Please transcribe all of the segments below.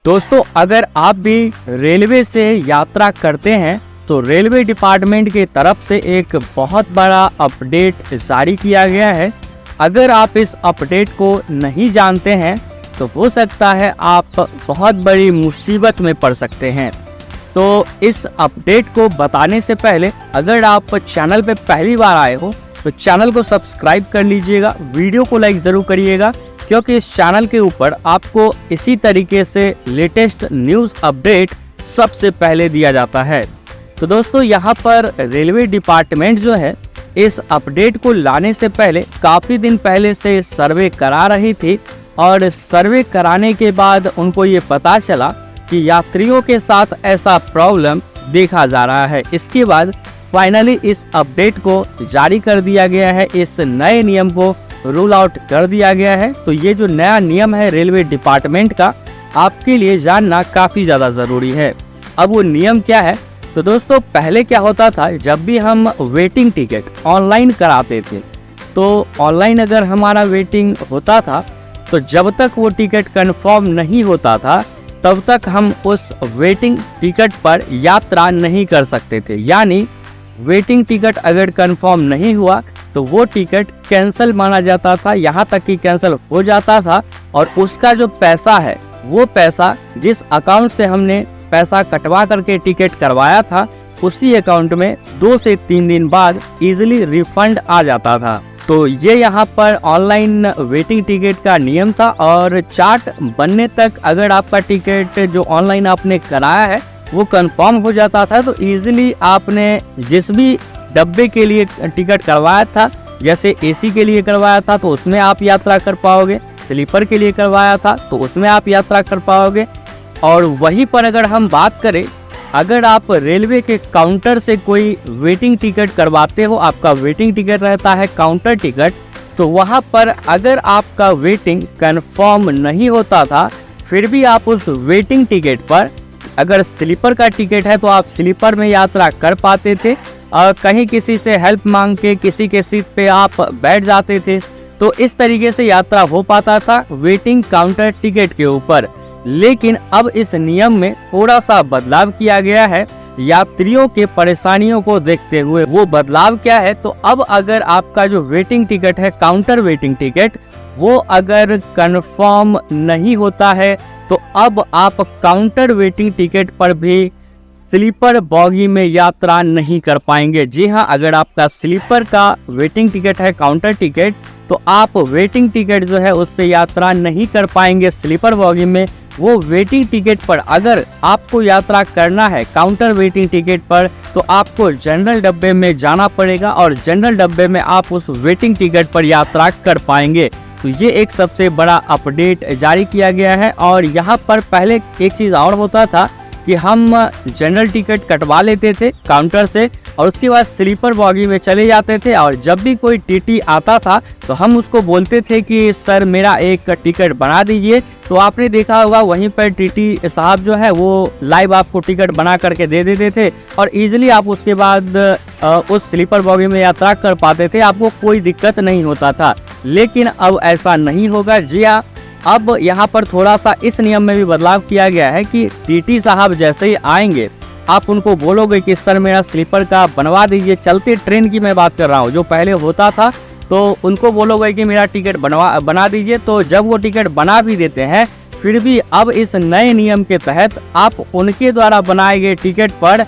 दोस्तों, अगर आप भी रेलवे से यात्रा करते हैं तो रेलवे डिपार्टमेंट की तरफ से एक बहुत बड़ा अपडेट जारी किया गया है। अगर आप इस अपडेट को नहीं जानते हैं तो हो सकता है आप बहुत बड़ी मुसीबत में पड़ सकते हैं। तो इस अपडेट को बताने से पहले अगर आप चैनल पे पहली बार आए हो तो चैनल को सब्सक्राइब कर लीजिएगा, वीडियो को लाइक ज़रूर करिएगा, क्योंकि इस चैनल के ऊपर आपको इसी तरीके से लेटेस्ट न्यूज़ अपडेट सबसे पहले दिया जाता है। तो दोस्तों, यहाँ पर रेलवे डिपार्टमेंट जो है इस अपडेट को लाने से पहले काफ़ी दिन पहले से सर्वे करा रही थी और सर्वे कराने के बाद उनको ये पता चला कि यात्रियों के साथ ऐसा प्रॉब्लम देखा जा रहा है। इसके बाद फाइनली इस अपडेट को जारी कर दिया गया है, इस नए नियम को रूल आउट कर दिया गया है। तो ये जो नया नियम है रेलवे डिपार्टमेंट का, आपके लिए जानना काफ़ी ज़्यादा ज़रूरी है। अब वो नियम क्या है? तो दोस्तों, पहले क्या होता था, जब भी हम वेटिंग टिकट ऑनलाइन कराते थे तो ऑनलाइन अगर हमारा वेटिंग होता था तो जब तक वो टिकट कंफर्म नहीं होता था तब तक हम उस वेटिंग टिकट पर यात्रा नहीं कर सकते थे। यानी वेटिंग टिकट अगर कंफर्म नहीं हुआ तो वो टिकट कैंसिल माना जाता था, यहाँ तक कि कैंसिल हो जाता था और उसका जो पैसा है वो पैसा जिस अकाउंट से हमने पैसा कटवा करके टिकट करवाया था उसी अकाउंट में 2 से 3 दिन बाद इजीली रिफंड आ जाता था। तो ये यहाँ पर ऑनलाइन वेटिंग टिकट का नियम था और चार्ट बनने तक अगर आपका टिकट जो ऑनलाइन आपने कराया है वो कंफर्म हो जाता था तो इजीली आपने जिस भी डब्बे के लिए टिकट करवाया था, जैसे एसी के लिए करवाया था तो उसमें आप यात्रा कर पाओगे, स्लीपर के लिए करवाया था तो उसमें आप यात्रा कर पाओगे। और वहीं पर अगर हम बात करें, अगर आप रेलवे के काउंटर से कोई वेटिंग टिकट करवाते हो, आपका वेटिंग टिकट रहता है काउंटर टिकट, तो वहां पर अगर आपका वेटिंग कंफर्म नहीं होता था फिर भी आप उस वेटिंग टिकट पर, अगर स्लीपर का टिकट है तो आप स्लीपर में यात्रा कर पाते थे और कहीं किसी से हेल्प मांग के किसी के सीट पे आप बैठ जाते थे। तो इस तरीके से यात्रा हो पाता था वेटिंग काउंटर टिकट के ऊपर। लेकिन अब इस नियम में थोड़ा सा बदलाव किया गया है यात्रियों के परेशानियों को देखते हुए। वो बदलाव क्या है? तो अब अगर आपका जो वेटिंग टिकट है काउंटर वेटिंग टिकट वो अगर कंफर्म नहीं होता है तो अब आप काउंटर वेटिंग टिकट पर भी स्लीपर बॉगी में यात्रा नहीं कर पाएंगे। जी हाँ, अगर आपका स्लीपर का वेटिंग टिकट है काउंटर टिकट तो आप वेटिंग टिकट जो है उस पर यात्रा नहीं कर पाएंगे स्लीपर बॉगी में। वो वेटिंग टिकट पर अगर आपको यात्रा करना है काउंटर वेटिंग टिकट पर तो आपको जनरल डब्बे में जाना पड़ेगा और जनरल डब्बे में आप उस वेटिंग टिकट पर यात्रा कर पाएंगे। तो ये एक सबसे बड़ा अपडेट जारी किया गया है। और यहाँ पर पहले एक चीज़ और होता था कि हम जनरल टिकट कटवा लेते थे काउंटर से और उसके बाद स्लीपर बॉगी में चले जाते थे और जब भी कोई टीटी आता था तो हम उसको बोलते थे कि सर मेरा एक टिकट बना दीजिए। तो आपने देखा होगा वहीं पर टीटी साहब जो है वो लाइव आपको टिकट बना करके दे देते थे और इजीली आप उसके बाद उस स्लीपर बॉगी में यात्रा कर पाते थे, आपको कोई दिक्कत नहीं होता था। लेकिन अब ऐसा नहीं होगा। जी हाँ, अब यहाँ पर थोड़ा सा इस नियम में भी बदलाव किया गया है कि टीटी साहब जैसे ही आएंगे आप उनको बोलोगे कि सर मेरा स्लीपर का बनवा दीजिए। चलती ट्रेन की मैं बात कर रहा हूँ, जो पहले होता था तो उनको बोलोगे कि मेरा टिकट बना दीजिए। तो जब वो टिकट बना भी देते हैं फिर भी अब इस नए नियम के तहत आप उनके द्वारा बनाए गए टिकट पर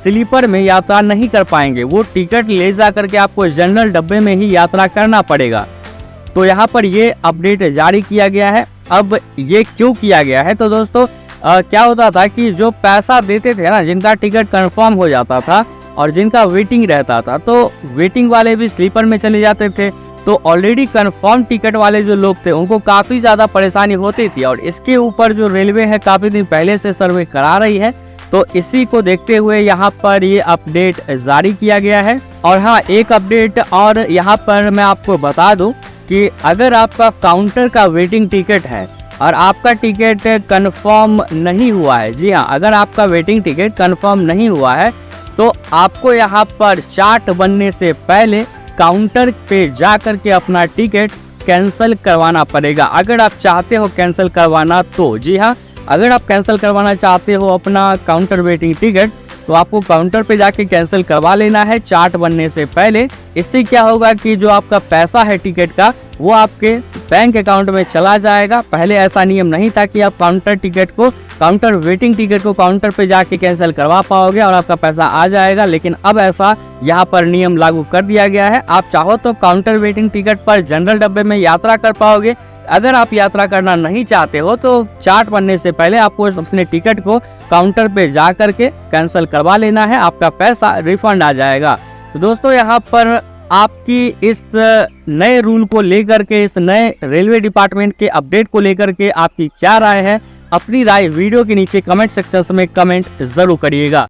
स्लीपर में यात्रा नहीं कर पाएंगे। वो टिकट ले जा करके आपको जनरल डब्बे में ही यात्रा करना पड़ेगा। तो यहाँ पर ये अपडेट जारी किया गया है। अब ये क्यों किया गया है? तो दोस्तों क्या होता था कि जो पैसा देते थे ना, जिनका टिकट कंफर्म हो जाता था और जिनका वेटिंग रहता था तो वेटिंग वाले भी स्लीपर में चले जाते थे। तो ऑलरेडी कंफर्म टिकट वाले जो लोग थे उनको काफ़ी ज़्यादा परेशानी होती थी और इसके ऊपर जो रेलवे है काफ़ी दिन पहले से सर्वे करा रही है। तो इसी को देखते हुए यहाँ पर ये अपडेट जारी किया गया है। और हाँ, एक अपडेट और यहाँ पर मैं आपको बता दूँ कि अगर आपका काउंटर का वेटिंग टिकट है और आपका टिकट कंफर्म नहीं हुआ है, जी हाँ, अगर आपका वेटिंग टिकट कंफर्म नहीं हुआ है तो आपको यहाँ पर चार्ट बनने से पहले काउंटर पे जा करके अपना टिकट कैंसिल करवाना पड़ेगा। अगर आप चाहते हो कैंसिल करवाना तो जी हाँ, अगर आप कैंसिल करवाना चाहते हो अपना काउंटर वेटिंग टिकट, तो आपको काउंटर पे जाके कैंसिल करवा लेना है चार्ट बनने से पहले। इससे क्या होगा कि जो आपका पैसा है टिकट का, वो आपके बैंक अकाउंट में चला जाएगा। पहले ऐसा नियम नहीं था कि आप काउंटर वेटिंग टिकट को काउंटर पे जाके कैंसिल करवा पाओगे और आपका पैसा आ जाएगा, लेकिन अब ऐसा यहाँ पर नियम लागू कर दिया गया है। आप चाहो तो काउंटर वेटिंग टिकट पर जनरल डब्बे में यात्रा कर पाओगे। अगर आप यात्रा करना नहीं चाहते हो तो चार्ट बनने से पहले आपको अपने टिकट को काउंटर पे जा करके कैंसिल करवा लेना है, आपका पैसा रिफंड आ जाएगा। तो दोस्तों, यहाँ पर आपकी इस नए रूल को लेकर के, इस नए रेलवे डिपार्टमेंट के अपडेट को लेकर के आपकी क्या राय है? अपनी राय वीडियो के नीचे कमेंट सेक्शन में कमेंट जरूर करिएगा।